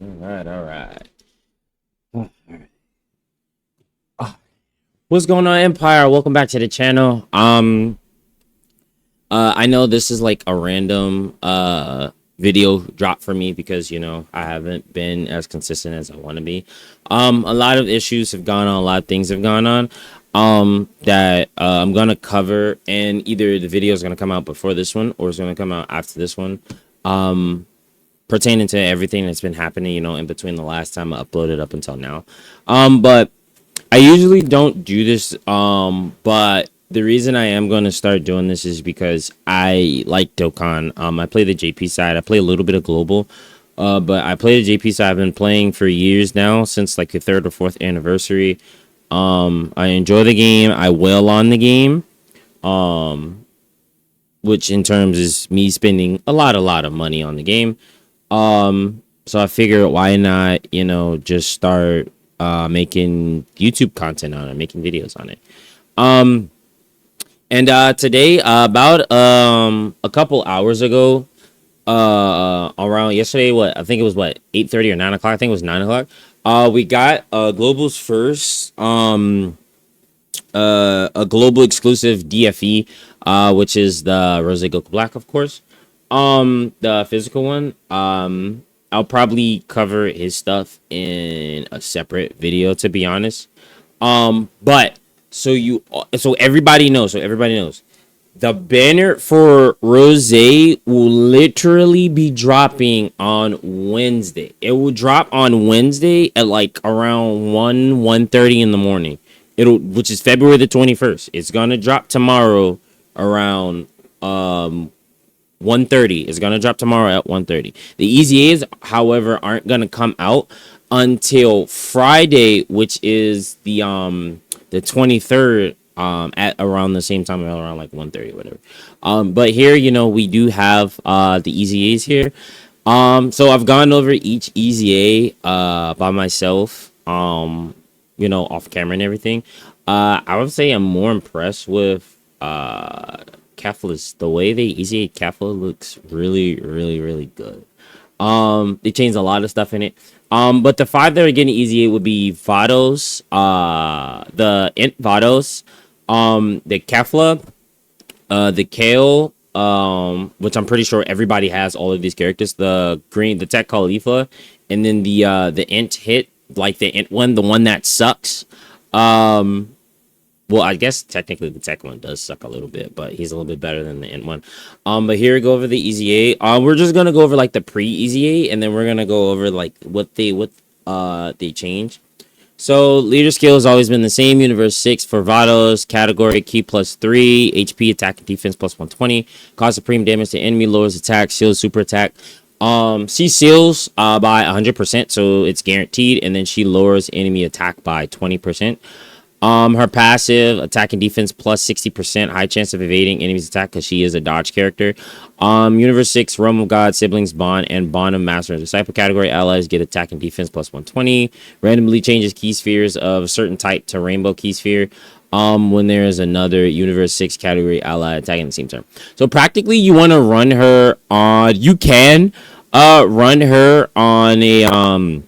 All right. Ah, What's going on, Empire? Welcome back to the channel. I know this is like a random video drop for me because I haven't been as consistent as I want to be. A lot of issues have gone on, a lot of things have gone on. That I'm gonna cover, and either the video is gonna come out before this one or it's gonna come out after this one. Pertaining to everything that's been happening, in between the last time I uploaded up until now. But I usually don't do this, but the reason I am going to start doing this is because I like Dokkan. I play the JP side. I play a little bit of global, but I play the JP side. I've been playing for years now, since like the third or fourth anniversary. I enjoy the game. I wail on the game, which in terms is me spending a lot of money on the game. So I figured why not, just start making YouTube content on it, making videos on it. And today, about a couple hours ago, around yesterday, I think it was 8:30 or 9 o'clock. I think it was 9 o'clock. We got Global's first a global exclusive DFE, which is the Rose Goku Black, of course. The physical one. I'll probably cover his stuff in a separate video, to be honest. But so everybody knows. The banner for Rose will literally be dropping on Wednesday. It will drop on Wednesday at like around 1:30 in the morning. Which is February the 21st. It's gonna drop tomorrow around 1:30. It's gonna drop tomorrow at 1:30. The EZAs, however, aren't gonna come out until Friday, which is the 23rd, at around the same time, around like 1:30 or whatever. But here, we do have the EZAs here. So I've gone over each EZA by myself, off camera and everything. I would say I'm more impressed with Kefla's. The way they EZA Kefla looks really, really, really good. They changed a lot of stuff in it. But the five that are getting EZA would be Vados, the Int Vados, the Kefla, the Kale, which I'm pretty sure everybody has all of these characters. The Tech Khalifa, and then the Int Hit, like the Int one, the one that sucks. Well, I guess technically the tech one does suck a little bit, but he's a little bit better than the Int one. But here we go over the EZA. We're just gonna go over like the pre-EZA, and then we're gonna go over like what they changed. So leader skill has always been the same. Universe 6 for Vados. Category key +3. HP attack and defense +120. Cause supreme damage to enemy. Lowers attack. Shield super attack. She seals by 100%, so it's guaranteed, and then she lowers enemy attack by 20%. Her passive attack and defense +60%, high chance of evading enemies attack because she is a dodge character. Universe 6, Realm of God, Siblings Bond, and Bond of Master and Disciple category allies get attack and defense +120. Randomly changes key spheres of a certain type to rainbow key sphere. When there is another Universe 6 category ally attacking the same turn. So practically you want to run her on, you can run her on a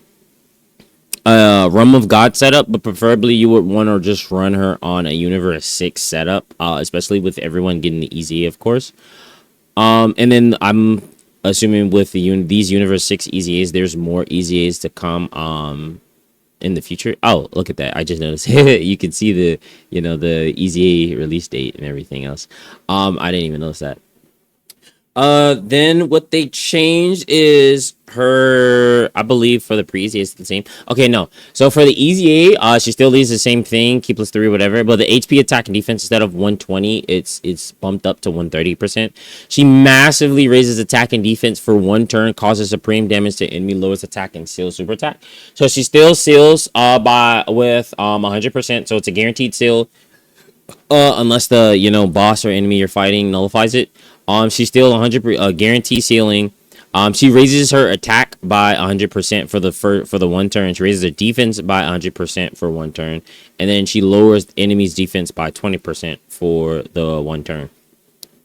Realm of God setup, but preferably you would want to just run her on a Universe 6 setup, especially with everyone getting the EZA, of course. And then I'm assuming with these Universe 6 EZAs, there's more EZAs to come in the future. Oh, look at that. I just noticed. You can see the EZA release date and everything else. I didn't even notice that. Then what they changed is her, I believe for the pre-EZA it's the same. Okay, no. So for the EZA, she still leaves the same thing, key +3, whatever. But the HP attack and defense, instead of 120, it's bumped up to 130%. She massively raises attack and defense for 1 turn, causes supreme damage to enemy, lowers attack, and seals super attack. So she still seals with 100%. So it's a guaranteed seal. Unless the boss or enemy you're fighting nullifies it. She's still 100% guarantee sealing. She raises her attack by 100% for the 1 turn. She raises her defense by 100% for 1 turn, and then she lowers the enemy's defense by 20% for the 1 turn.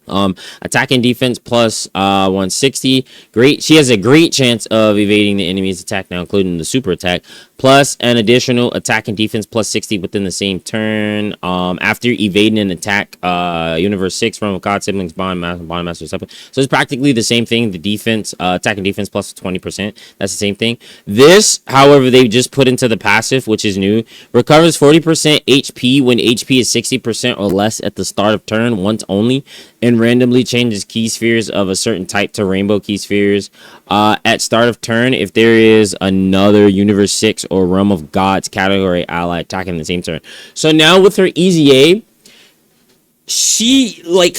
Attack and defense plus 160. Great. She has a great chance of evading the enemy's attack now, including the super attack. Plus an additional attack and defense plus 60 within the same turn. After evading an attack, Universe 6, Realm of God, Siblings, Bond Master, So it's practically the same thing. The defense, attack and defense plus 20%. That's the same thing. This, however, they just put into the passive, which is new. Recovers 40% HP when HP is 60% or less at the start of turn, once only. And randomly changes key spheres of a certain type to rainbow key spheres at start of turn if there is another Universe 6 or Realm of Gods category ally attacking the same turn. So now with her EZA, she, like,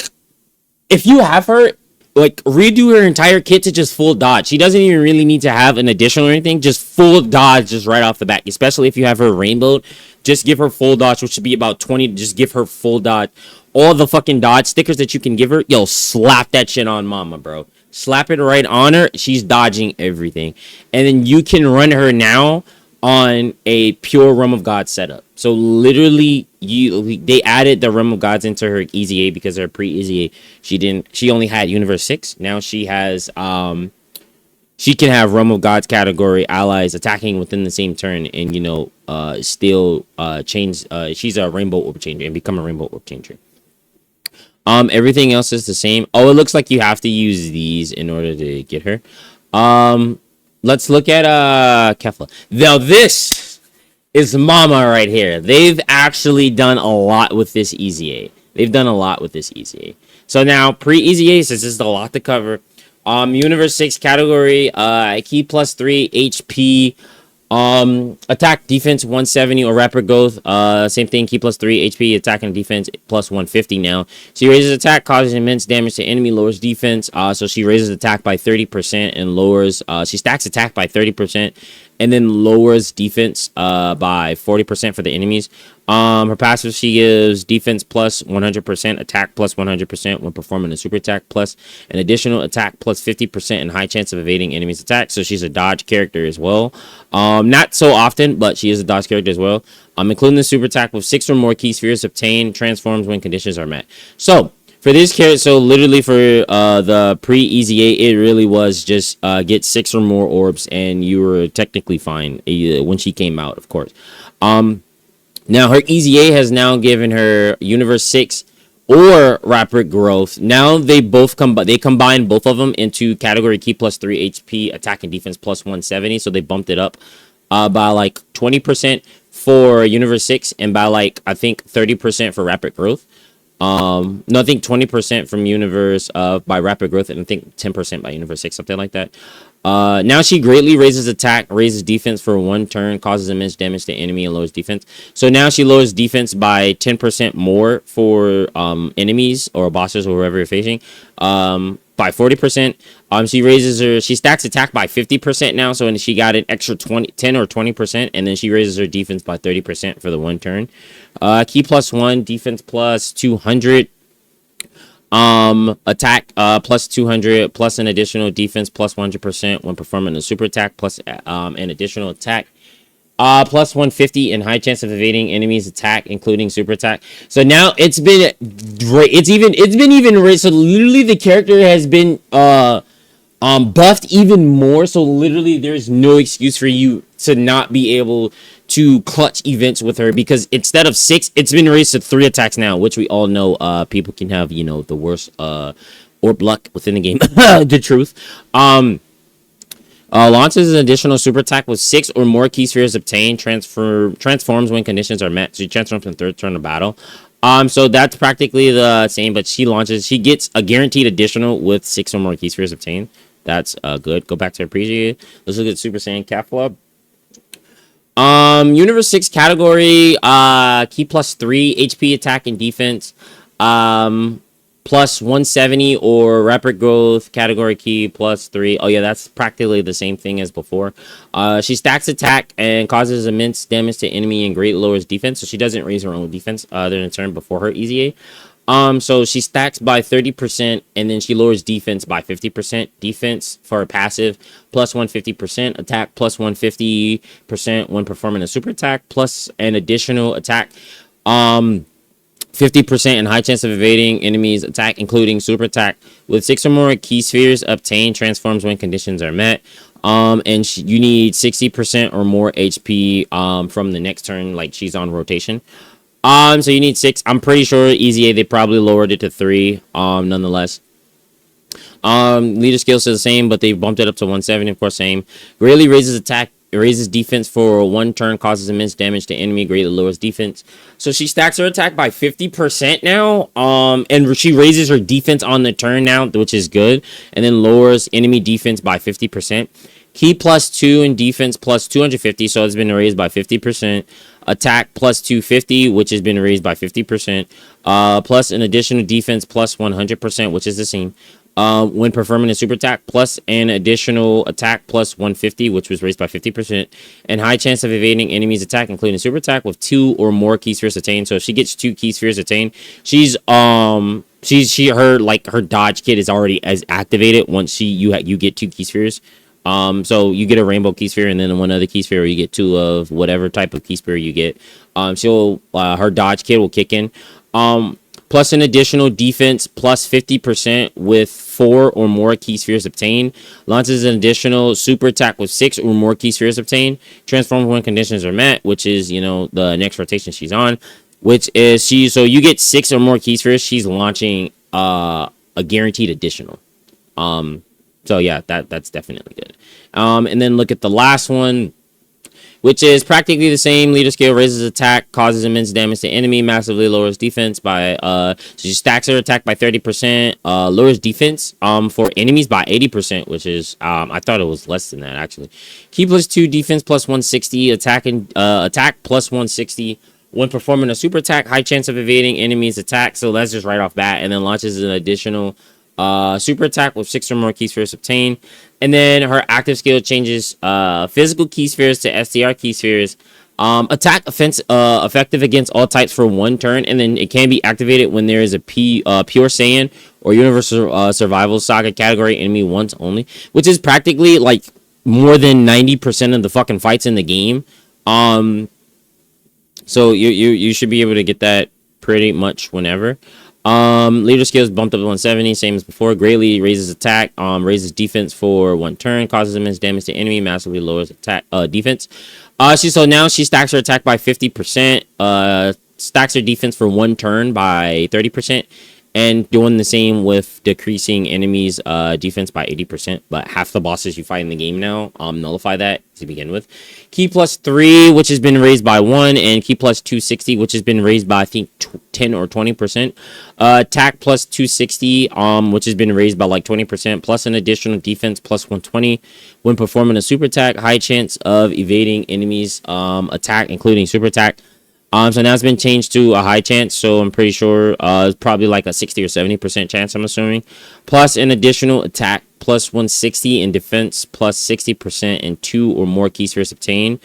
if you have her, like, redo her entire kit to just full dodge. She doesn't even really need to have an additional or anything. Just full dodge just right off the bat. Especially if you have her rainbowed. Just give her full dodge, which should be about 20. Just give her full dodge. All the fucking dodge stickers that you can give her. Yo, slap that shit on mama, bro. Slap it right on her. She's dodging everything. And then you can run her now on a pure Realm of God setup. So literally, they added the Realm of Gods into her EZA because her pre-EZA she only had Universe 6. Now she has she can have Realm of Gods category allies attacking within the same turn and still change. She's a Rainbow Orb Changer and become a Rainbow Orb Changer. Everything else is the same. Oh, it looks like you have to use these in order to get her. Let's look at Kefla. Now this is mama right here. They've actually done a lot with this EZA. So now pre-EZA, since this is a lot to cover. Universe 6 category, key plus 3 HP. Attack defense 170 or rapid growth. Same thing, key plus 3 HP, attack and defense plus 150 now. She raises attack, causes immense damage to enemy, lowers defense. So she raises attack by 30% and lowers, she stacks attack by 30% and then lowers defense by 40% for the enemies. Her passive, she gives defense plus 100%, attack plus 100% when performing a super attack, plus an additional attack plus 50% and high chance of evading enemies' attacks. So she's a dodge character as well. Not so often, but she is a dodge character as well. Including the super attack with 6 or more key spheres obtained, transforms when conditions are met. So for this character, so literally for the pre-EZA, it really was just get 6 or more orbs and you were technically fine when she came out, of course. Now her EZA has now given her Universe 6 or Rapid Growth. Now they both combine both of them into category key plus 3 HP, attack and defense plus 170. So they bumped it up by like 20% for Universe 6 and by like I think 30% for Rapid Growth. No, I think 20% from Universe by Rapid Growth and I think 10% by Universe 6, something like that. Now she greatly raises attack, raises defense for 1 turn, causes immense damage to enemy and lowers defense. So now she lowers defense by 10% more for enemies or bosses or whoever you're facing. By 40%. She stacks attack by 50% now. So she got an extra 10 or 20%, and then she raises her defense by 30% for the 1 turn. Key plus 1, defense plus 200. Attack plus 200 plus an additional defense plus 100% when performing a super attack plus an additional attack plus 150 and high chance of evading enemies attack including super attack. So now it's been great. It's been even so literally the character has been buffed even more, so literally there's no excuse for you to not be able to clutch events with her, because instead of 6, it's been raised to 3 attacks now, which we all know people can have, the worst orb luck within the game. The truth. Launches an additional super attack with 6 or more key spheres obtained, transforms when conditions are met. She transforms in 3rd turn of battle. So that's practically the same, but she gets a guaranteed additional with 6 or more key spheres obtained. That's good. Go back to her preview. Let's look at Super Saiyan Kefla. Universe 6 category, key plus 3 HP, attack and defense, plus 170 or rapid growth category key plus 3. Oh yeah, that's practically the same thing as before. She stacks attack and causes immense damage to enemy and great lowers defense, so she doesn't raise her own defense during the turn before her EZA. So she stacks by 30% and then she lowers defense by 50%. Defense for her passive plus 150%, attack plus 150% when performing a super attack, plus an additional attack 50% and high chance of evading enemies attack, including super attack, with 6 or more key spheres obtained. Transforms when conditions are met. And you need 60% or more HP from the next turn, like she's on rotation. So you need 6. I'm pretty sure Easy A, they probably lowered it to 3. Nonetheless. Leader skill is the same, but they bumped it up to 170, of course, same. Greatly raises attack, raises defense for 1 turn, causes immense damage to enemy, greatly lowers defense. So she stacks her attack by 50% now. And she raises her defense on the turn now, which is good. And then lowers enemy defense by 50%. Key +2 and defense plus 250, so it's been raised by 50%. Attack plus 250, which has been raised by 50%. Plus an additional defense plus 100%, which is the same. When performing a super attack, plus an additional attack plus 150, which was raised by 50%, and high chance of evading enemies attack, including super attack, with 2 or more key spheres attained. So if she gets 2 key spheres attained, her dodge kit is already as activated once you get 2 key spheres. So you get a rainbow key sphere and then one other key sphere, where you get 2 of whatever type of key sphere you get. Her dodge kit will kick in. Plus an additional defense plus 50% with 4 or more key spheres obtained. Launches an additional super attack with 6 or more key spheres obtained. Transforms when conditions are met, which is, the next rotation she's on. Which is so you get 6 or more key spheres, she's launching a guaranteed additional. So yeah, that's definitely good. And then look at the last one, which is practically the same. Leader skill, raises attack, causes immense damage to enemy, massively lowers defense by so she stacks her attack by 30%, lowers defense for enemies by 80%, which is I thought it was less than that actually. Key +2, defense plus 160, attack plus 160. When performing a super attack, high chance of evading enemies attack. So that's just right off bat, and then launches an additional super attack with 6 or more key spheres obtained. And then her active skill changes physical key spheres to STR key spheres. Attack effective against all types for 1 turn, and then it can be activated when there is a pure Saiyan or Universal Survival Saga category enemy once only, which is practically like more than 90% of the fucking fights in the game. So you should be able to get that pretty much whenever. Leader skills bumped up to 170, same as before. Greatly raises attack, raises defense for 1 turn, causes immense damage to enemy, massively lowers attack defense. So now she stacks her attack by 50%, stacks her defense for 1 turn by 30%, and doing the same with decreasing enemies defense by 80%. But half the bosses you fight in the game now nullify that to begin with. Key +3, which has been raised by 1, and key +260, which has been raised by I think 10 or 20%. Attack +260, which has been raised by like 20%, plus an additional defense +120. When performing a super attack, high chance of evading enemies attack, including super attack. So now it's been changed to a high chance, so I'm pretty sure it's probably like a 60 or 70% chance, I'm assuming. Plus an additional attack +160 and defense +60% and 2 or more key spheres obtained.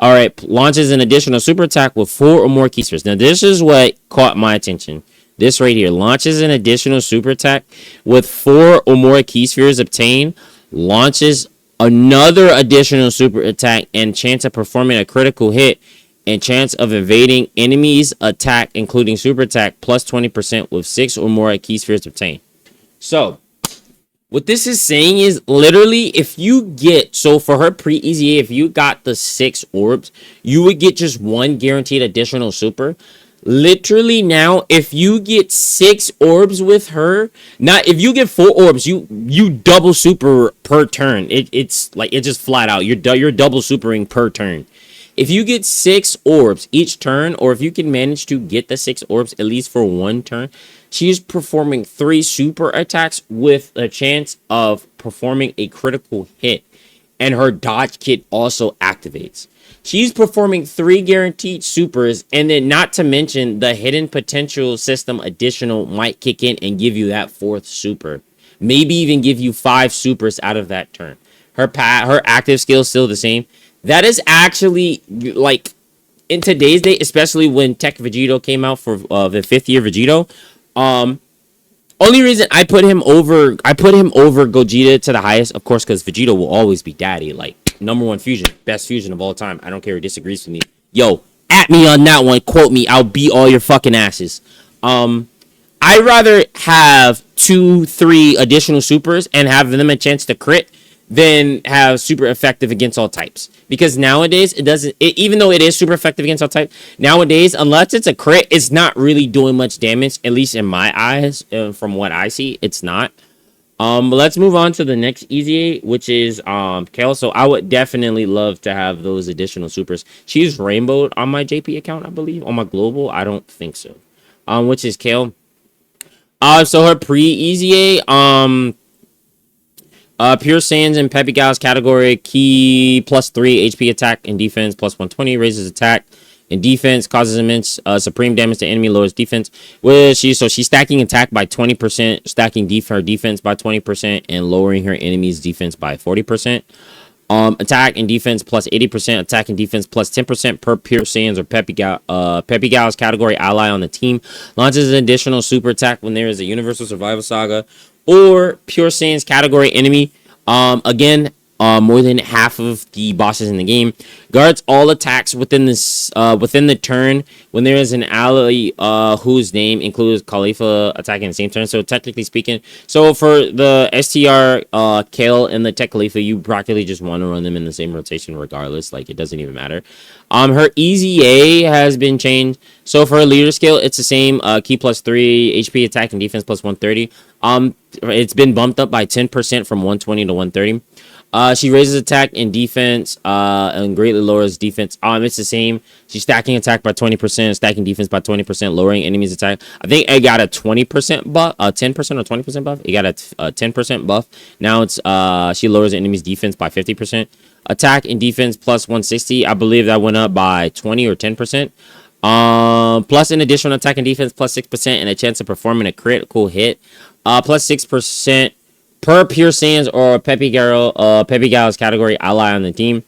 Alright, launches an additional super attack with 4 or more key spheres. Now this is what caught my attention. This right here. Launches an additional super attack with 4 or more key spheres obtained. Launches another additional super attack and chance of performing a critical hit. And chance of evading enemies attack, including super attack, +20% with 6 or more key spheres obtained. So, what this is saying is literally if you get, so for her pre-EZA, if you got the 6 orbs, you would get just 1 guaranteed additional super. Literally now, if you get 6 orbs with her, not if you get 4 orbs, you double super per turn. It's like it's just flat out. You're double supering per turn. If you get 6 orbs each turn, or if you can manage to get the 6 orbs at least for 1 turn, she's performing 3 super attacks with a chance of performing a critical hit. And her dodge kit also activates. She's performing 3 guaranteed supers, and then not to mention the hidden potential system additional might kick in and give you that 4th super. Maybe even give you 5 supers out of that turn. Her active skill is still the same. That is actually, like, in today's day, especially when Tech Vegito came out for the 5th year Vegito, only reason I put him over Gogeta to the highest, of course, because Vegito will always be daddy, like, #1 fusion, best fusion of all time. I don't care who disagrees with me. Yo, at me on that one, quote me, I'll beat all your fucking asses. I'd rather have 2, 3 additional supers and have them a chance to crit than have super effective against all types. Because nowadays it doesn't. Even though it is super effective against all types, nowadays unless it's a crit, it's not really doing much damage. At least in my eyes, from what I see, it's not. But let's move on to the next easy 8, which is Kale. So I would definitely love to have those additional supers. She's rainbowed on my JP account, I believe. On my global, I don't think so. Which is Kale. So her pre-easy 8, Pure Saiyans and Peppy Gal's category, key +3 HP attack and defense, +120, raises attack and defense, causes immense supreme damage to enemy, lowers defense. So she's stacking attack by 20%, stacking her defense by 20%, and lowering her enemy's defense by 40%. Attack and defense +80%, attack and defense +10% per Pure Saiyans or Peppy Gal's category ally on the team. Launches an additional super attack when there is a Universal Survival Saga or Pure Saiyans category enemy. Again, more than half of the bosses in the game. Guards all attacks within the turn when there is an ally whose name includes Khalifa attacking the same turn. So technically speaking, so for the STR Kale and the Tech Khalifa, you practically just want to run them in the same rotation regardless. Like, it doesn't even matter. Her EZA has been changed. So for her leader skill, it's the same. Key +3, HP attack and defense +130. It's been bumped up by 10% from 120 to 130. She raises attack and defense and greatly lowers defense. It's the same. She's stacking attack by 20%, stacking defense by 20%, lowering enemies' attack. I think it got a 20% buff, 10% or 20% buff. It got a 10% buff. Now it's she lowers enemies' defense by 50%. Attack and defense +160. I believe that went up by 20 or 10%. Plus an additional attack and defense +6% and a chance of performing a critical hit. +6% per Pure Saiyans or Peppy Gal's category ally on the team.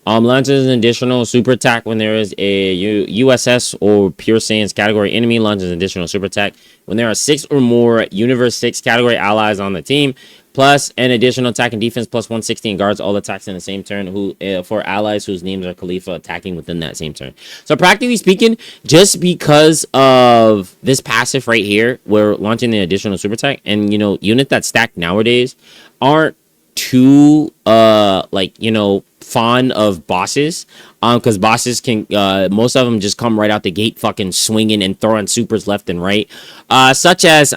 Launches an additional super attack when there is a USS or Pure Saiyans category enemy. Launches an additional super attack when there are 6 or more Universe 6 category allies on the team. Plus an additional attack and defense +160 and guards all attacks in the same turn for allies whose names are Khalifa attacking within that same turn. So practically speaking, just because of this passive right here, we're launching the additional super attack, and units that stack nowadays aren't too fond of bosses, because bosses can most of them just come right out the gate fucking swinging and throwing supers left and right, such as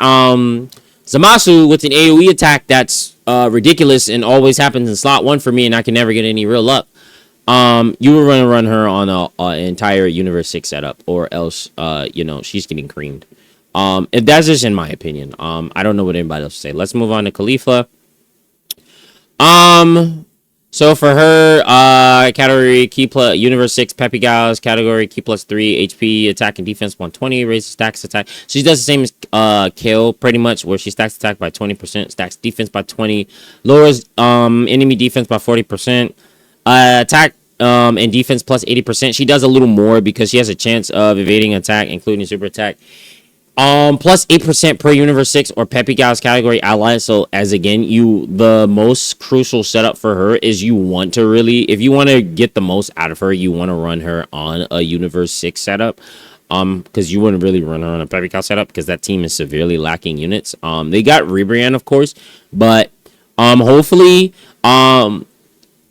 Zamasu with an AoE attack that's ridiculous and always happens in slot 1 for me, and I can never get any real luck. You were going to run her on an entire Universe 6 setup, or else she's getting creamed. That's just in my opinion. I don't know what anybody else say. Let's move on to Khalifa. So for her, category key Universe 6 Peppy Gal's category key +3 HP attack and defense 120, raises stacks attack. She does the same as Kale pretty much, where she stacks attack by 20%, stacks defense by 20, lowers enemy defense by 40%, attack and defense +80%. She does a little more because she has a chance of evading attack, including super attack. +8% per Universe 6 or Peppy Gal's category ally. So as again, the most crucial setup for her is if you want to get the most out of her, you want to run her on a Universe 6 setup. Because you wouldn't really run her on a Peppy Gal setup because that team is severely lacking units. They got Rebrand, of course, but hopefully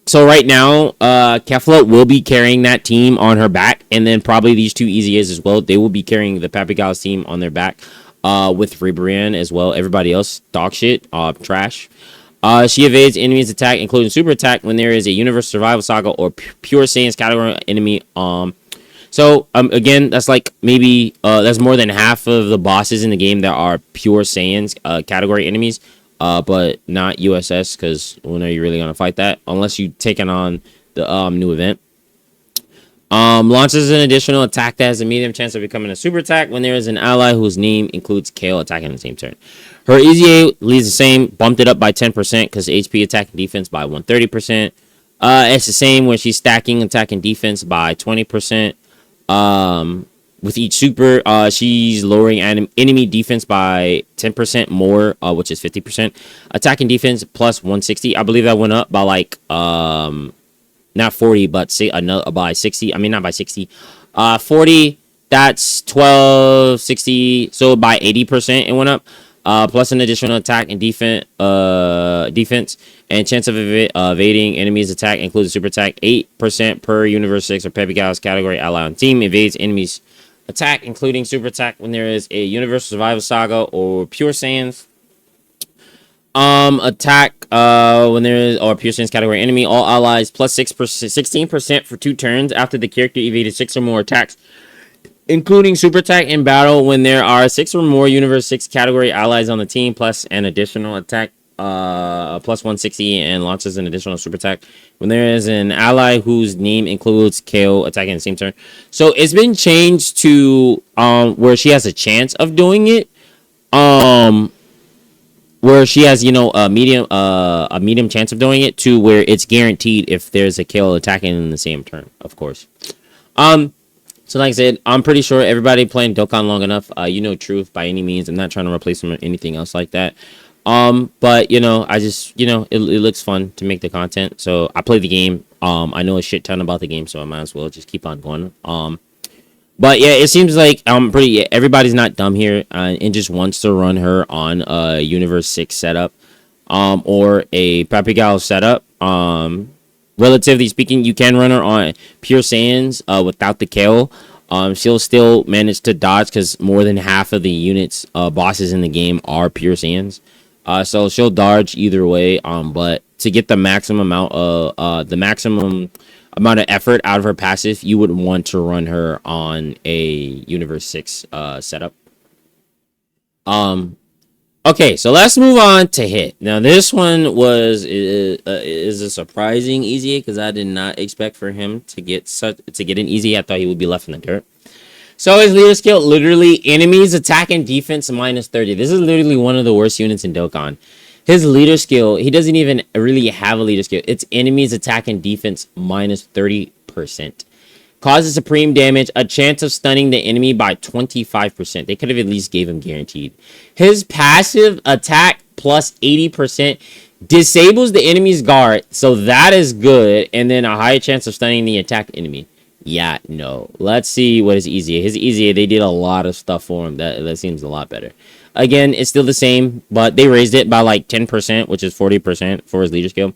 so right now, Kefla will be carrying that team on her back, and then probably these two EZAs as well. They will be carrying the Peppy Gal's team on their back, with Rebrand as well. Everybody else, dog shit, trash. She evades enemies' attack, including super attack, when there is a Universe Survival Saga or Pure Saiyans category enemy. Again, that's like maybe that's more than half of the bosses in the game that are Pure Saiyans category enemies. But not USS, because when are you really going to fight that? Unless you taking on the new event. Launches an additional attack that has a medium chance of becoming a super attack when there is an ally whose name includes Kale attacking the same turn. Her EZA leaves the same, bumped it up by 10% because HP attack and defense by 130%. It's the same when she's stacking attack and defense by 20%. With each super, she's lowering enemy defense by 10% more, which is 50%. Attack and defense +160. I believe that went up by like not 40, but by 60. I mean, not by 60. 40 That's 1260. So by 80% it went up. Plus an additional attack and defense and chance of evading enemies attack includes super attack 8% per universe 6 or Peppy Gal's category ally on team evades enemies attack including super attack when there is a universal survival saga or pure Saiyans attack when there is or pure Saiyans category enemy all allies plus 6% 16% for 2 turns after the character evaded 6 or more attacks including super attack in battle when there are 6 or more universe 6 category allies on the team plus an additional attack plus 160 and launches an additional super attack when there is an ally whose name includes KO attacking the same turn. So it's been changed to where she has a chance of doing it, where she has a medium chance of doing it to where it's guaranteed if there's a KO attacking in the same turn, of course. So like I said, I'm pretty sure everybody playing Dokkan long enough, truth by any means. I'm not trying to replace them with anything else like that. But I just, it looks fun to make the content. So I play the game. I know a shit ton about the game, so I might as well just keep on going. But yeah, it seems like everybody's not dumb here and just wants to run her on a Universe 6 setup, or a Papigal setup. Relatively speaking, you can run her on Pure Saiyans without the KO. She'll still manage to dodge because more than half of the units, bosses in the game are Pure Saiyans. So she'll dodge either way. But to get the maximum amount of of effort out of her passive, you would want to run her on a Universe 6 setup. Okay, so let's move on to hit. Now, this one is a surprising easy because I did not expect for him to get an easy. I thought he would be left in the dirt. So his leader skill, literally enemies attack and defense minus 30. This is literally one of the worst units in Dokkan. His leader skill, he doesn't even really have a leader skill. It's enemies attack and defense minus 30%. Causes supreme damage, a chance of stunning the enemy by 25%. They could have at least gave him guaranteed. His passive attack plus 80% disables the enemy's guard, so that is good. And then a higher chance of stunning the attacked enemy. Yeah, no. Let's see what is easier. His easier, they did a lot of stuff for him. That seems a lot better. Again, it's still the same, but they raised it by like 10%, which is 40% for his leader skill.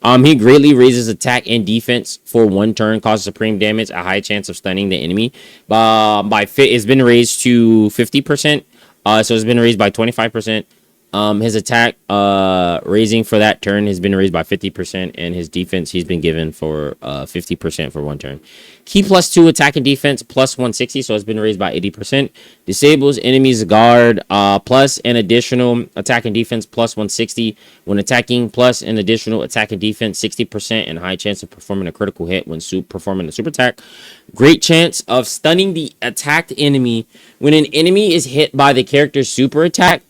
He greatly raises attack and defense for 1 turn, causes supreme damage, a high chance of stunning the enemy. It's been raised to 50%, so it's been raised by 25%. His attack raising for that turn has been raised by 50%, and his defense he's been given for 50% for 1 turn. Key plus 2 attack and defense plus 160, so it's been raised by 80%. Disables enemies guard plus an additional attack and defense plus 160 when attacking, plus an additional attack and defense 60% and high chance of performing a critical hit when performing a super attack. Great chance of stunning the attacked enemy when an enemy is hit by the character's super attack.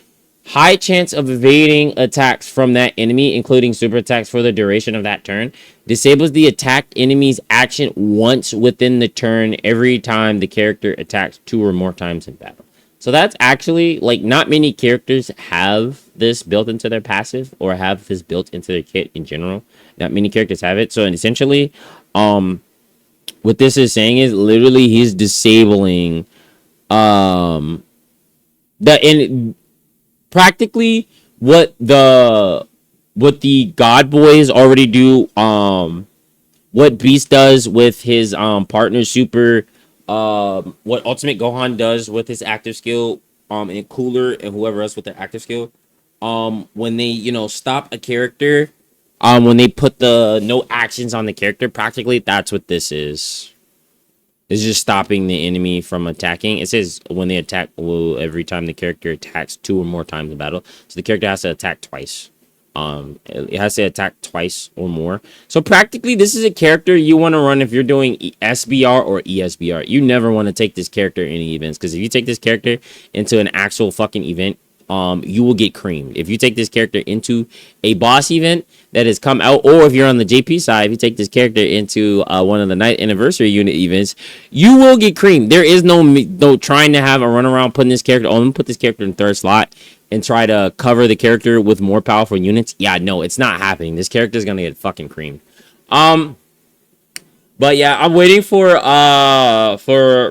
High chance of evading attacks from that enemy, including super attacks for the duration of that turn. Disables the attacked enemy's action once within the turn every time the character attacks 2 or more times in battle. So that's actually, like, not many characters have this built into their passive or have this built into their kit in general. Not many characters have it. So essentially, what this is saying is literally he's disabling practically what the God Boys already do, what Beast does with his partner super, what Ultimate Gohan does with his active skill, and Cooler and whoever else with their active skill, when they stop a character, when they put the no actions on the character, practically that's what this is. It's just stopping the enemy from attacking. It says when they attack, every time the character attacks 2 or more times in battle. So the character has to attack twice. It has to attack twice or more. So practically, this is a character you want to run if you're doing SBR or ESBR. You never want to take this character in any events, because if you take this character into an actual fucking event, you will get creamed. If you take this character into a boss event that has come out, or if you're on the JP side, if you take this character into one of the night anniversary unit events, you will get creamed. There is no trying to have a run around putting this character. Let me put this character in 3rd slot and try to cover the character with more powerful units. Yeah, no, it's not happening. This character is gonna get fucking creamed. But yeah, I'm waiting for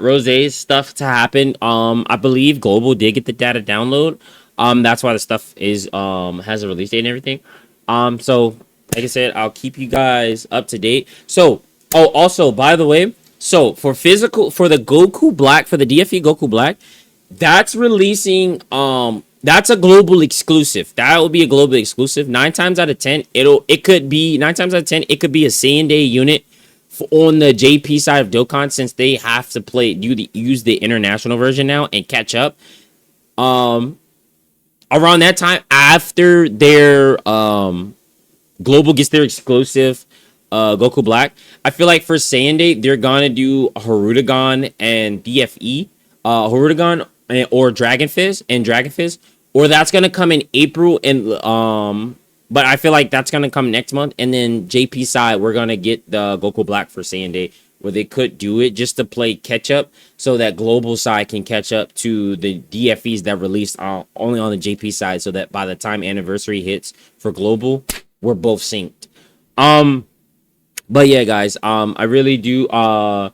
Rose's stuff to happen. I believe Global did get the data download. That's why the stuff is has a release date and everything. So like I said, I'll keep you guys up to date. So, oh, also by the way, so for the Goku Black, for the DFE Goku Black, that's releasing that's a global exclusive. That will be a global exclusive. 9 times out of 10, it could be 9 times out of 10, it could be a same day unit on the JP side of Dokkan, since they have to use the international version now and catch up. Um Around that time, after their Global gets their exclusive Goku Black, I feel like for Saiyan Day, they're gonna do Harudagon and DFE. Harudagon or Dragon Fist, or that's gonna come in April, and but I feel like that's gonna come next month. And then JP side, we're gonna get the Goku Black for Saiyan Day, where they could do it just to play catch up, so that Global side can catch up to the DFEs that released only on the JP side, so that by the time anniversary hits for Global, we're both synced. Um, but yeah, guys, I really do. For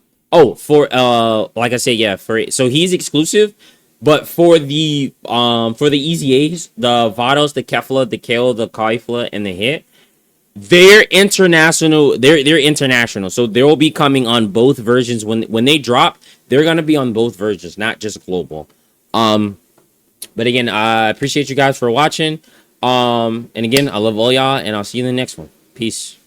like I said, yeah, so he's exclusive, but for the Easy A's, the Vados, the Kefla, the Kale, the Kaifla, and the Hit, they're international. They're international, so they will be coming on both versions when they drop. They're gonna be on both versions, not just global. Um, but again, I appreciate you guys for watching. And again, I love all y'all, and I'll see you in the next one. Peace.